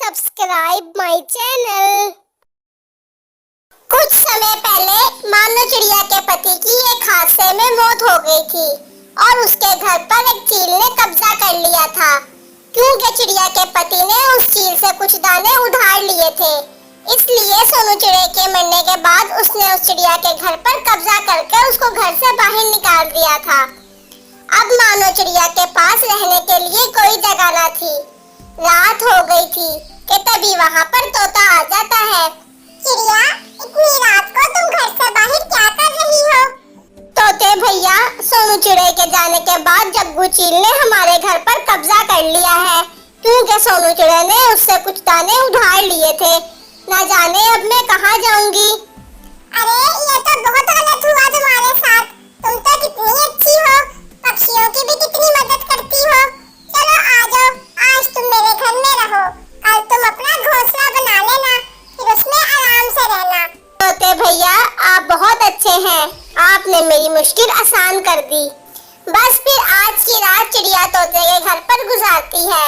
Subscribe my channel. कुछ समय पहले मानो चिड़िया के पति की एक हादसे में मौत हो गई थी और उसके घर पर एक चील ने कब्जा कर लिया था, क्योंकि चिड़िया के पति ने उस चील से कुछ दाने उधार लिए थे। इसलिए सोनू चिड़िया के मरने के बाद उसने उस चिड़िया के घर पर कब्जा करके उसको घर से बाहर निकाल दिया था। अब मानो चिड़िया के पास रहने के लिए कोई जगह न थी। रात हो गई थी कि तभी वहाँ पर तोता आ जाता है। चिड़िया, इतनी रात को तुम घर से बाहर क्या कर रही हो? तोते भैया, सोनू चिड़िया के जाने के बाद जग्गू चील ने हमारे घर पर कब्जा कर लिया है, क्योंकि सोनू चिड़िया ने उससे कुछ दाने उधार लिए थे। न जाने अब मैं कहाँ जाऊंगी। अरे ये तो बहुत गलत हुआ तुम्हारे साथ। तुम तो कितनी अच्छी हो, पक्षियों की भी कितनी मदद करती हो। चलो आ जाओ, आज तुम मेरे घर में रहो, कल तुम अपना घोंसला बना लेना, फिर उसमें आराम से रहना। तोते भैया, आप बहुत अच्छे हैं, आपने मेरी मुश्किल आसान कर दी। बस फिर आज की रात चिड़िया तोते के घर पर गुजारती है।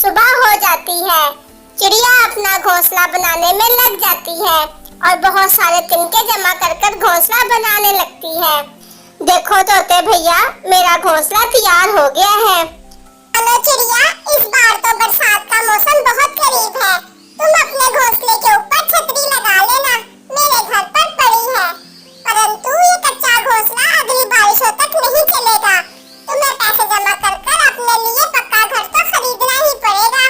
सुबह हो जाती है, चिड़िया अपना घोंसला बनाने में लग जाती है और बहुत सारे तिनके जमा कर घोंसला बनाने लगती है। देखो तोते भैया, मेरा घोंसला तैयार हो गया है। हेलो चिड़िया, इस बार तो बरसात का मौसम बहुत करीब है। तुम अपने घोंसले के ऊपर छतरी लगा लेना, मेरे घर पर पड़ी है। परंतु ये कच्चा घोंसला अगली बारिशों तक नहीं चलेगा। तुम्हें पैसे जमा कर अपने लिए पक्का घर तो खरीदना ही पड़ेगा।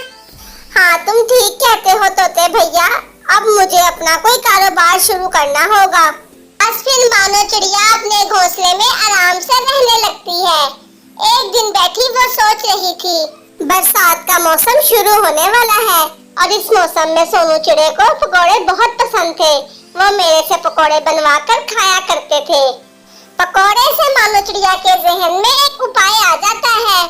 हाँ, तुम ठीक कहते हो तोते भैया। अब मुझे अपना कोई कारोबार शुरू करना होगा। बस फिर मानो चिड़िया अपने घोंसले में आराम से रहने लगती है। एक दिन बैठी वो सोच रही थी, बरसात का मौसम शुरू होने वाला है और इस मौसम में सोनू चिड़िया को पकोड़े बहुत पसंद थे। वो मेरे से पकोड़े बनवाकर खाया करते थे। पकोड़े से मानो चिड़िया के जहन में एक उपाय आ जाता है।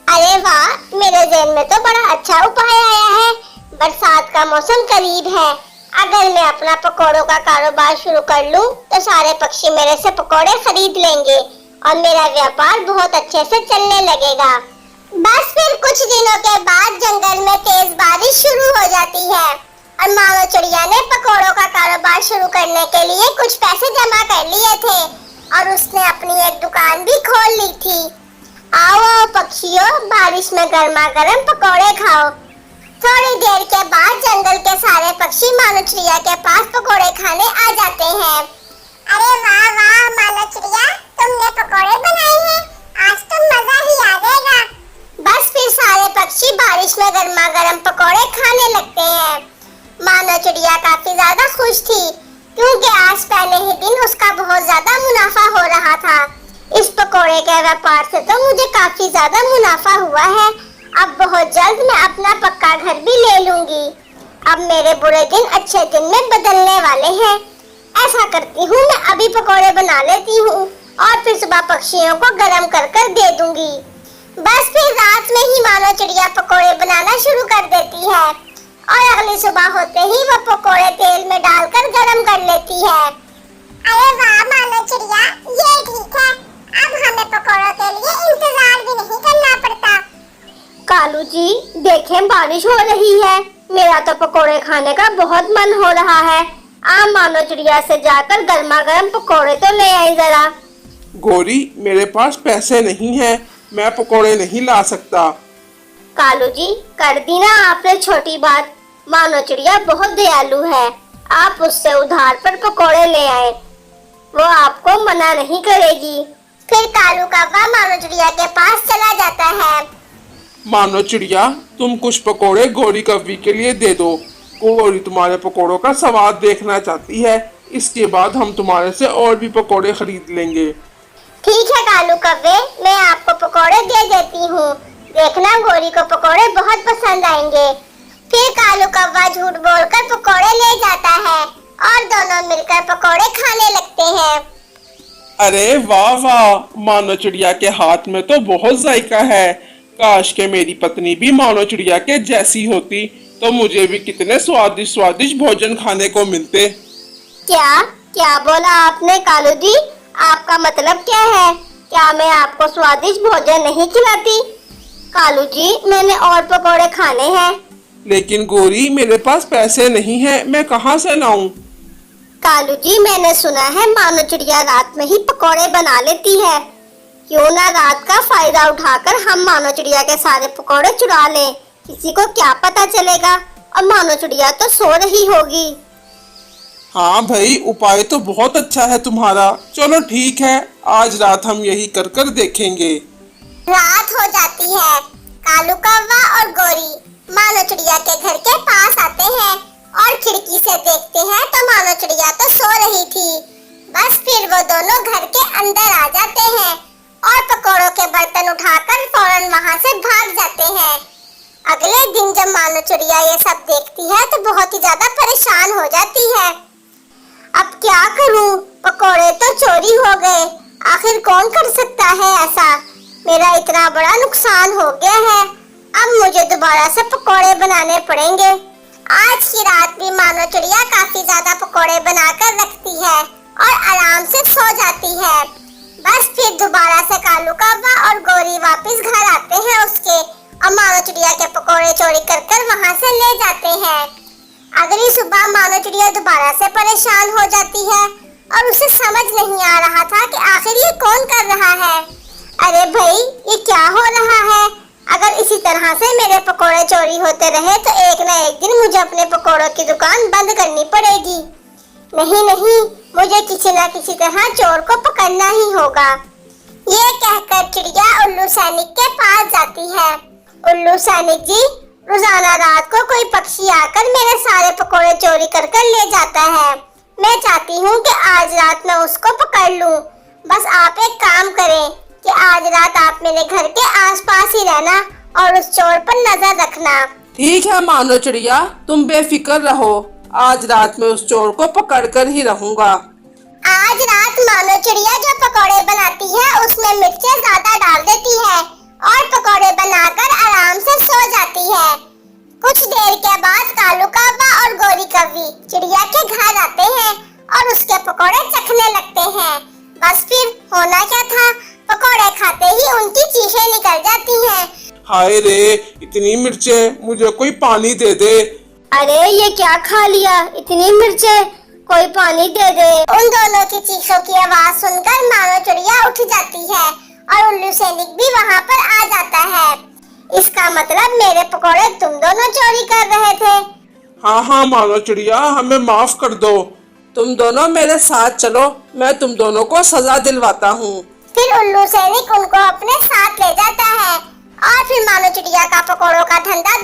अरे वाह, मेरे जहन में तो बड़ा अच्छा उपाय आया है। बरसात का मौसम करीब है, अगर मैं अपना पकोड़ों का कारोबार शुरू कर लूं तो सारे पक्षी मेरे से पकोड़े खरीद लेंगे और मेरा व्यापार बहुत अच्छे से चलने लगेगा। बस फिर कुछ दिनों के बाद जंगल में तेज बारिश शुरू हो जाती है और मानो चिड़िया ने पकोड़ों का कारोबार शुरू करने के लिए कुछ पैसे जमा कर लिए थे और उसने अपनी एक दुकान भी खोल ली थी। आओ आओ पक्षियों, बारिश में गर्मा गर्म पकोड़े खाओ। थोड़ी देर के बाद जंगल के सारे पक्षी मानो चिड़िया के पास पकोड़े खाने आ जाते हैं। अरे वाह वाह मानो चिड़िया, तुमने पकोड़े बनाए हैं, आज तो मजा ही आ जाएगा। बस फिर सारे पक्षी बारिश में गर्मा गर्म पकोड़े खाने लगते हैं। मानो चिड़िया काफी ज्यादा खुश थी, क्योंकि आज पहले ही दिन उसका बहुत ज्यादा मुनाफा हो रहा था। इस पकोड़े के व्यापार से तो मुझे काफी ज्यादा मुनाफा हुआ है। अब बहुत जल्द मैं अपना पक्का घर भी ले लूंगी। अब मेरे बुरे दिन अच्छे दिन में बदलने वाले हैं। ऐसा करती हूँ, मैं अभी पकोड़े बना लेती हूँ और फिर सुबह पक्षियों को गरम कर दे दूंगी। बस फिर रात में ही मानो चिड़िया पकोड़े बनाना शुरू कर देती है और अगली सुबह होते ही वो पकोड़े तेल में डालकर गरम कर लेती है। अरे वाह मानो चिड़िया, ये ठीक है, अब हमें पकोड़ों के लिए इंतजार भी नहीं करना पड़ता। कालू जी, देखें बारिश हो रही है, मेरा तो पकोड़े खाने का बहुत मन हो रहा है। आप मानो चिड़िया से जाकर गर्मा गर्म पकोड़े तो ले आई जरा। गौरी, मेरे पास पैसे नहीं हैं, मैं पकोड़े नहीं ला सकता। कालू जी, कर दी ना आपने छोटी बात। मानो चिड़िया बहुत दयालु है, आप उससे उधार पर पकोड़े ले आए, वो आपको मना नहीं करेगी। फिर कालू कौवा मानो चिड़िया के पास चला जाता है। मानो चिड़िया, तुम कुछ पकोड़े गौरी कव्वी के लिए दे दो। गौरी तुम्हारे पकोड़ों का स्वाद देखना चाहती है, इसके बाद हम तुम्हारे से और भी पकोड़े खरीद लेंगे। ठीक है कालू कव्वे, मैं आपको पकोड़े दे देती हूँ, देखना गौरी को पकोड़े बहुत पसंद आएंगे। फिर कालू कौवा झूठ बोलकर पकोड़े ले जाता है और दोनों मिलकर पकोड़े खाने लगते हैं। अरे वाह वाह, मानो चिड़िया के हाथ में तो बहुत जायका है। काश के मेरी पत्नी भी मानो चिड़िया के जैसी होती तो मुझे भी कितने स्वादिष्ट स्वादिष्ट भोजन खाने को मिलते। क्या क्या बोला आपने कालू जी? आपका मतलब क्या है? क्या मैं आपको स्वादिष्ट भोजन नहीं खिलाती? कालू जी, मैंने और पकोड़े खाने हैं। लेकिन गोरी मेरे पास पैसे नहीं है, मैं कहाँ से लाऊं? कालू जी, मैंने सुना है मानो चिड़िया रात में ही पकोड़े बना लेती है। क्यों ना रात का फायदा उठाकर हम मानो चिड़िया के सारे पकोड़े चुरा लें। किसी को क्या पता चलेगा, और मानो चिड़िया तो सो रही होगी। हाँ भाई, उपाय तो बहुत अच्छा है तुम्हारा। चलो ठीक है, आज रात हम यही कर कर देखेंगे। रात हो जाती है। कालू कौवा और गोरी मानो चिड़िया के घर के पास आते हैं और खिड़की से देखते हैं तो मानो चिड़िया तो सो रही थी। बस फिर वो दोनों घर के अंदर आ जाते हैं और पकोड़ों के बर्तन उठाकर फौरन वहां से भाग जाते हैं। अगले दिन जब मानो चिड़िया ये सब देखती है तो बहुत ही ज्यादा परेशान हो जाती है। अब क्या करूं? पकोड़े तो चोरी हो गए। आखिर कौन कर सकता है ऐसा? मेरा इतना बड़ा नुकसान हो गया है। अब मुझे दोबारा से पकोड़े बनाने पड़ेंगे। आज की रात भी मानो चिड़िया काफी ज्यादा पकोड़े बनाकर रखती है और आराम से सो जाती है। बस फिर दोबारा से कालू कौवा और गोरी वापस घर आते हैं उसके, और मानो चिड़िया के पकोड़े चोरी कर कर वहाँ से ले जाते हैं। अगली सुबह मानो चिड़िया दोबारा से परेशान हो जाती है और उसे समझ नहीं आ रहा था कि आखिर ये कौन कर रहा है। अरे भाई, ये क्या हो रहा है? अगर इसी तरह से मेरे पकोड़े चोरी होते रहे तो एक न एक दिन मुझे अपने पकोड़ों की दुकान बंद करनी पड़ेगी। नहीं नहीं, मुझे किसी न किसी तरह चोर को पकड़ना ही होगा। ये कहकर चिड़िया उल्लू सैनिक के पास जाती है। उल्लू सैनिक जी, रोजाना रात को कोई पक्षी आकर मेरे सारे पकोड़े चोरी कर कर ले जाता है। मैं चाहती हूँ कि आज रात मैं उसको पकड़ लूँ। बस आप एक काम करें कि आज रात आप मेरे घर के आसपास ही रहना और उस चोर पर नजर रखना। ठीक है मानो चिड़िया, तुम बेफिक्र रहो। आज रात में उस चोर को पकड़ कर ही रहूंगा। आज रात मानो चिड़िया जो पकोड़े बनाती है उसमें मिर्चें ज्यादा डाल देती है और पकोड़े बनाकर आराम से सो जाती है। कुछ देर के बाद कालू कौवा और गोरी कौवी चिड़िया के घर आते हैं और उसके पकोड़े चखने लगते हैं। बस फिर होना क्या था, पकोड़े खाते ही उनकी चीखें निकल जाती हैं। हाय रे, इतनी मिर्चें, मुझे कोई पानी दे दे। अरे ये क्या खा लिया, इतनी मिर्चें, कोई पानी दे दे। उन दोनों की चीखों की आवाज सुनकर मानो चिड़िया उठ जाती है और उल्लू सैनिक भी वहाँ पर आ जाता है। इसका मतलब मेरे पकोड़े तुम दोनों चोरी कर रहे थे। हाँ हाँ मानो चिड़िया, हमें माफ कर दो। तुम दोनों मेरे साथ चलो, मैं तुम दोनों को सजा दिलवाता हूँ। फिर उल्लू सैनिक उनको अपने साथ ले जाता है और फिर मानो चिड़िया का पकोड़ों का धंधा